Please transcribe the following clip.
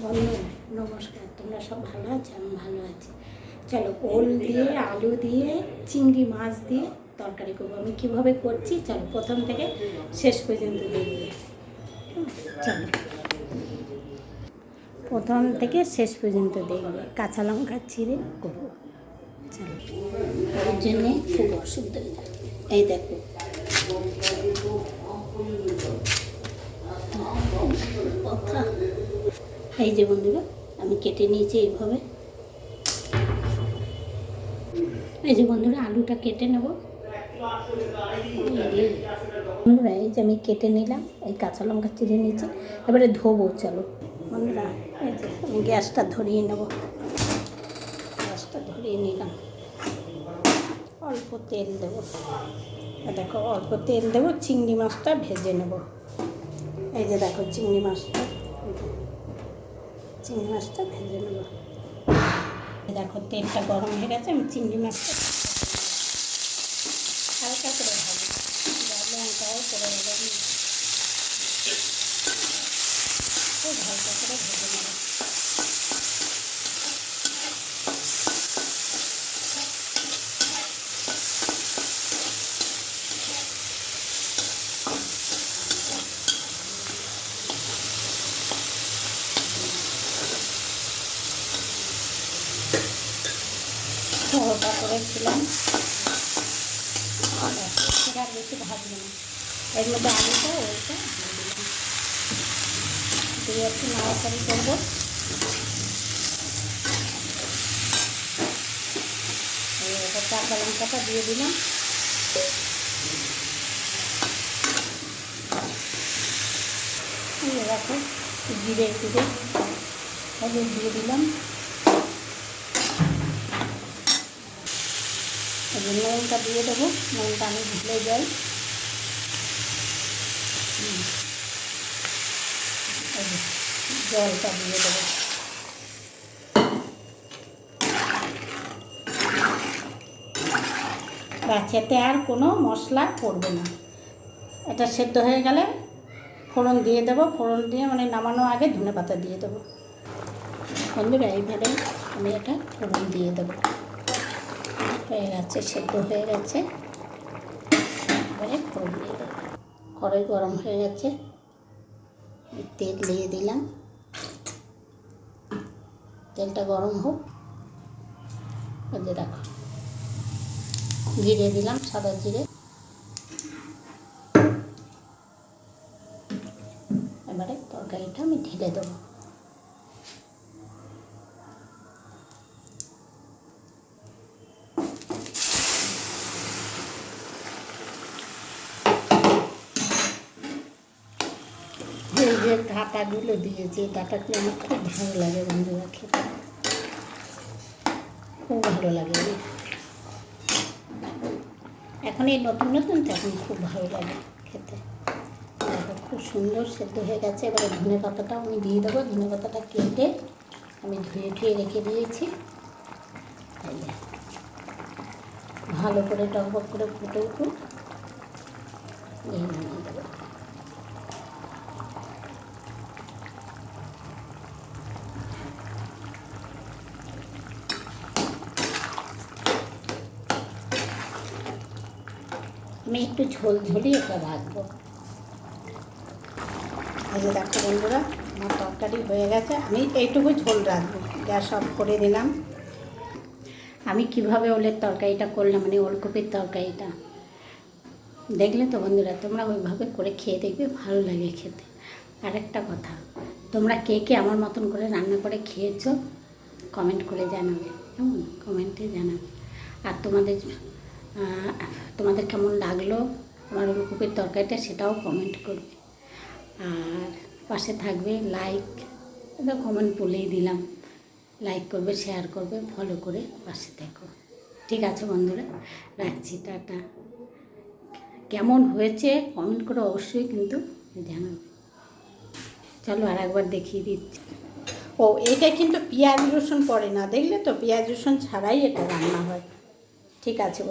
বন্ধু নমস্কার, তোমরা সব ভালো আছো? আমি ভালো আছি। চলো, ওল দিয়ে আলু দিয়ে চিংড়ি মাছ দিয়ে তরকারি করবো। আমি কীভাবে করছি চলো প্রথম থেকে শেষ পর্যন্ত দেখবে। চলো প্রথম থেকে শেষ পর্যন্ত দেখবে, কাঁচা লঙ্কা চিড়ে করবো। চলো, ওর জন্যে খুব অসুবিধা হয়ে যায়। এই দেখো, কথা এই যে বন্ধুরা, আমি কেটে নিয়েছি এইভাবে। এই যে বন্ধুরা, আলুটা কেটে নেব বন্ধুরা। এই যে আমি কেটে নিলাম, এই কাঁচা লঙ্কা চিড়ে নিয়েছি, এবারে ধোবো। চলো বন্ধুরা, এই যে আমি গ্যাসটা ধরিয়ে নেব। গ্যাসটা ধরিয়ে নিলাম, অল্প তেল দেবো। দেখো, অল্প তেল দেবো, চিংড়ি মাছটা ভেজে নেব। এই যে দেখো, চিংড়ি মাছটা ভেজে নেব। দেখো, তেলটা গরম হয়ে গেছে, আমি চিংড়ি মাছটা হালকা করে ভাজি, লঙ্কাও করে দেবো, খুব হালকা করে ভেজে নেব। হালকা করেছিলাম, সেটা আর বেশি ভাজবো না। এর মধ্যে আলুটা ওইটা দিয়ে দিলাম, দিয়ে একটু নাড়াচাড়ি করবো। কাঁচা লঙ্কাটা দিয়ে দিলাম, দেখো জিরে হলুদ দিয়ে দিলাম। নুনটা দিয়ে দেবো, নুনটা আমি ভুলে যাই। জলটা দিয়ে দেবো। এতে আর কোনো মশলা পড়বে না। এটা সেদ্ধ হয়ে গেলে ফোড়ন দিয়ে দেবো। ফোড়ন দিয়ে মানে নামানোর আগে ধনেপাতা দিয়ে দেবো। বন্ধুরা, এইভাবে আমি এটা ফোড়ন দিয়ে দেবো। হয়ে গেছে, সেদ্ধ হয়ে গেছে, এবারে ফোড়ন দিয়ে দেবো। কড়াই গরম হয়ে গেছে, তেল দিয়ে দিলাম। তেলটা গরম হোক। এই যে দেখো, জিরে দিলাম, সাদা জিরে। এবারে তরকারিটা আমি ঢেলে দেবো। এই যে ডাঁটাগুলো দিয়েছি, ডাঁটাগুলো আমার খুব ভালো লাগে বন্ধুরা, খেতে খুব ভালো লাগে। এখন এই নতুন নতুন তো এখন খুব ভালো লাগে খেতে। দেখো, খুব সুন্দর সেদ্ধ হয়ে গেছে। এবারে ধনে পাতাটাও আমি দিয়ে দেবো। ধনে পাতাটা কেটে আমি ধুয়ে রেখে দিয়েছি। ভালো করে টকবক করে ফুটে উঠুন, দিয়ে নামিয়ে দেবো। আমি একটু ঝোলঝোলি এটা রাখবো। এই যে দেখো বন্ধুরা, আমার তরকারি হয়ে গেছে। আমি এইটুকু ঝোল রাখবো। গ্যাস অফ করে দিলাম। আমি কিভাবে ওলের তরকারিটা করলাম, মানে ওলকপির তরকারিটা দেখলে তো বন্ধুরা, তোমরা ওইভাবে করে খেয়ে দেখবে, ভালো লাগে খেতে। আর একটা কথা, তোমরা কে কে আমার মতন করে রান্না করে খেয়েছো কমেন্ট করে জানাবে, কেমন? কমেন্টে জানাবে। আর তোমাদের কেমন লাগলো আমার ওলকপির তরকারিটা, সেটাও কমেন্ট করবে। আর পাশে থাকবে, লাইক, এটা কমেন্ট বলেই দিলাম, লাইক করবে, শেয়ার করবে, ফলো করে পাশে থেকো। ঠিক আছে বন্ধুরা, রাখছি, টাটা। কেমন হয়েছে কমেন্ট করে অবশ্যই কিন্তু জানাবে। চলো আর একবার দেখিয়ে দিচ্ছি। ও, এটা কিন্তু পেঁয়াজ রসুন পড়ে না, দেখলে তো? পেঁয়াজ রসুন ছাড়াই এটা রান্না হয়। ঠিক আছে।